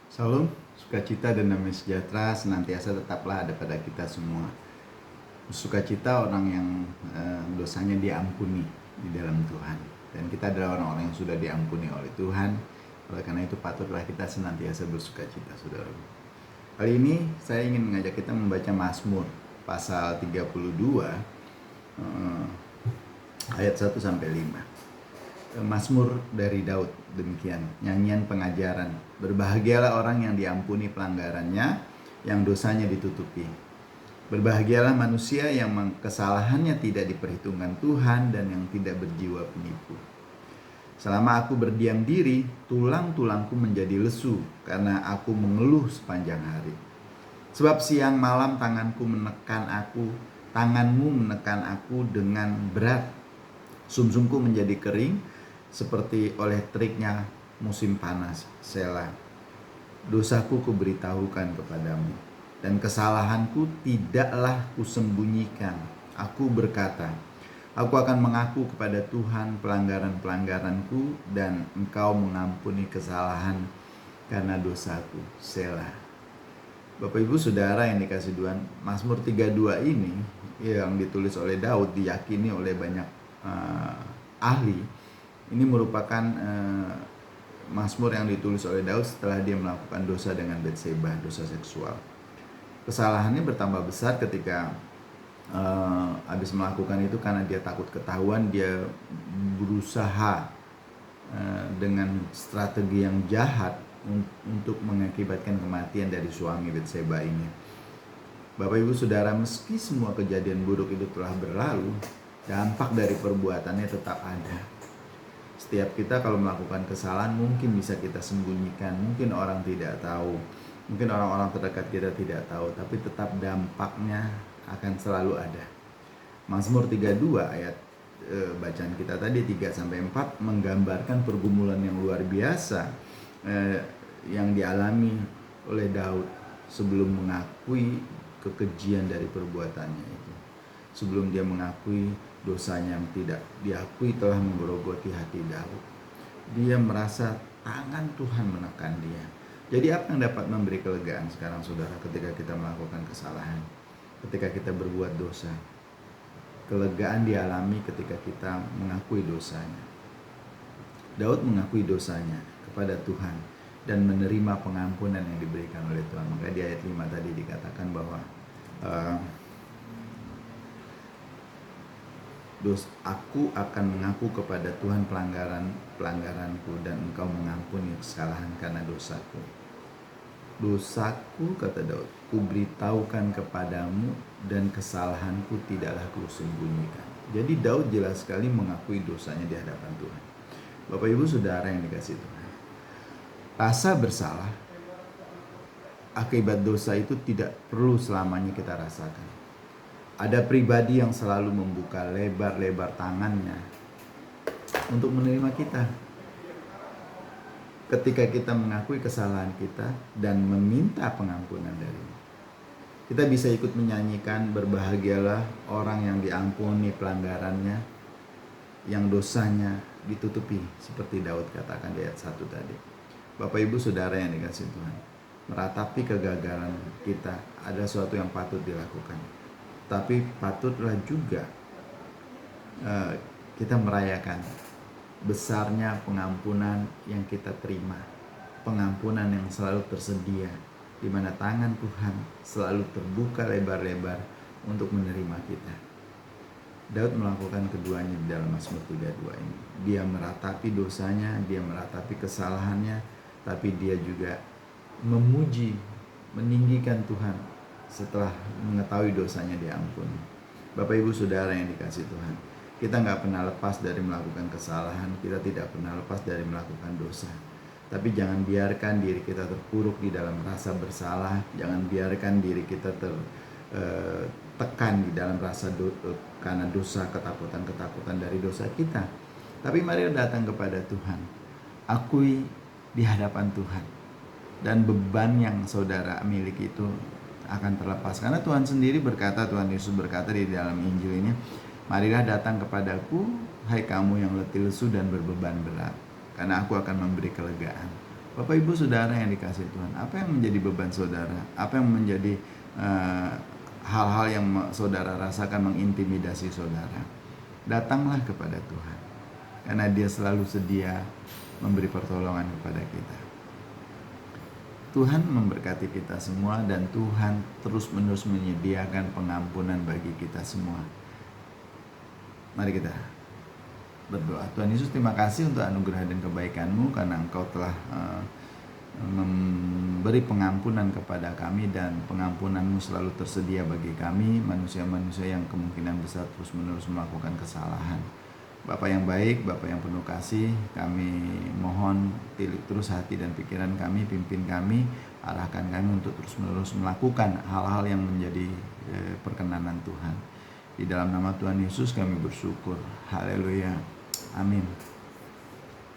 Salam, sukacita dan damai sejahtera senantiasa tetaplah ada pada kita semua. Sukacita orang yang dosanya diampuni di dalam Tuhan. Dan kita adalah orang-orang yang sudah diampuni oleh Tuhan. Oleh karena itu patutlah kita senantiasa bersukacita, saudara. Kali ini saya ingin mengajak kita membaca Mazmur pasal 32 ayat 1-5. Mazmur dari Daud demikian, nyanyian pengajaran. Berbahagialah orang yang diampuni pelanggarannya, yang dosanya ditutupi. Berbahagialah manusia yang kesalahannya tidak diperhitungkan Tuhan dan yang tidak berjiwa penipu. Selama aku berdiam diri, tulang-tulangku menjadi lesu karena aku mengeluh sepanjang hari. Sebab siang malam tanganmu menekan aku dengan berat. Sumsumku menjadi kering seperti oleh teriknya musim panas. Selah. Dosaku kuberitahukan kepadamu, dan kesalahanku tidaklah kusembunyikan. Aku berkata, aku akan mengaku kepada Tuhan pelanggaran-pelanggaranku, dan Engkau mengampuni kesalahan karena dosaku. Selah. Bapak Ibu Saudara yang dikasih Tuhan, Mazmur 32 ini yang ditulis oleh Daud, diyakini oleh banyak ahli. Ini merupakan Mazmur yang ditulis oleh Daud setelah dia melakukan dosa dengan Batseba, dosa seksual. Kesalahannya bertambah besar ketika habis melakukan itu karena dia takut ketahuan. Dia berusaha dengan strategi yang jahat untuk mengakibatkan kematian dari suami Batseba ini. Bapak Ibu Saudara, meski semua kejadian buruk itu telah berlalu, dampak dari perbuatannya tetap ada. Setiap kita kalau melakukan kesalahan mungkin bisa kita sembunyikan, mungkin orang tidak tahu, mungkin orang-orang terdekat kita tidak tahu, tapi tetap dampaknya akan selalu ada. Mazmur 32 ayat bacaan kita tadi 3-4 menggambarkan pergumulan yang luar biasa yang dialami oleh Daud sebelum mengakui kekejian dari perbuatannya itu. Sebelum dia mengakui dosanya yang tidak diakui telah menggerogoti hati Daud. Dia merasa tangan Tuhan menekan dia. Jadi apa yang dapat memberi kelegaan sekarang saudara ketika kita melakukan kesalahan, ketika kita berbuat dosa? Kelegaan dialami ketika kita mengakui dosanya. Daud mengakui dosanya kepada Tuhan dan menerima pengampunan yang diberikan oleh Tuhan. Maka di ayat 5 tadi dikatakan bahwa aku akan mengaku kepada Tuhan pelanggaranku, dan Engkau mengampuni kesalahan karena dosaku. Dosaku, kata Daud, kuberitahukan kepadamu, dan kesalahanku tidaklah kusembunyikan. Jadi Daud jelas sekali mengakui dosanya di hadapan Tuhan. Bapak Ibu Saudara yang dikasih Tuhan, rasa bersalah akibat dosa itu tidak perlu selamanya kita rasakan. Ada pribadi yang selalu membuka lebar-lebar tangannya untuk menerima kita. Ketika kita mengakui kesalahan kita dan meminta pengampunan darinya, kita bisa ikut menyanyikan, berbahagialah orang yang diampuni pelanggarannya, yang dosanya ditutupi, seperti Daud katakan di ayat 1 tadi. Bapak Ibu Saudara yang dikasih Tuhan, meratapi kegagalan kita ada sesuatu yang patut dilakukan. Tapi patutlah juga kita merayakan besarnya pengampunan yang kita terima. Pengampunan yang selalu tersedia, di mana tangan Tuhan selalu terbuka lebar-lebar untuk menerima kita. Daud melakukan keduanya di dalam Mazmur 32 ini. Dia meratapi dosanya, dia meratapi kesalahannya, tapi dia juga memuji, meninggikan Tuhan setelah mengetahui dosanya diampuni. Bapak Ibu Saudara yang dikasih Tuhan, kita gak pernah lepas dari melakukan kesalahan, kita tidak pernah lepas dari melakukan dosa. Tapi jangan biarkan diri kita terpuruk di dalam rasa bersalah, jangan biarkan diri kita tertekan di dalam rasa karena dosa, ketakutan dari dosa kita. Tapi mari datang kepada Tuhan, akui di hadapan Tuhan, dan beban yang saudara miliki itu akan terlepas. Karena Tuhan sendiri berkata, Tuhan Yesus berkata di dalam Injil ini, marilah datang kepadaku, hai kamu yang letih lesu dan berbeban berat, karena aku akan memberi kelegaan. Bapak Ibu Saudara yang dikasihi Tuhan, apa yang menjadi beban saudara? Apa yang menjadi hal-hal yang saudara rasakan mengintimidasi saudara? Datanglah kepada Tuhan, karena Dia selalu sedia memberi pertolongan kepada kita. Tuhan memberkati kita semua, dan Tuhan terus-menerus menyediakan pengampunan bagi kita semua. Mari kita berdoa. Tuhan Yesus, terima kasih untuk anugerah dan kebaikan-Mu, karena Engkau telah memberi pengampunan kepada kami, dan pengampunan-Mu selalu tersedia bagi kami, manusia-manusia yang kemungkinan besar terus-menerus melakukan kesalahan. Bapa yang baik, Bapa yang penuh kasih, kami mohon tilik terus hati dan pikiran kami, pimpin kami, arahkan kami untuk terus-menerus melakukan hal-hal yang menjadi perkenanan Tuhan. Di dalam nama Tuhan Yesus kami bersyukur. Haleluya. Amin.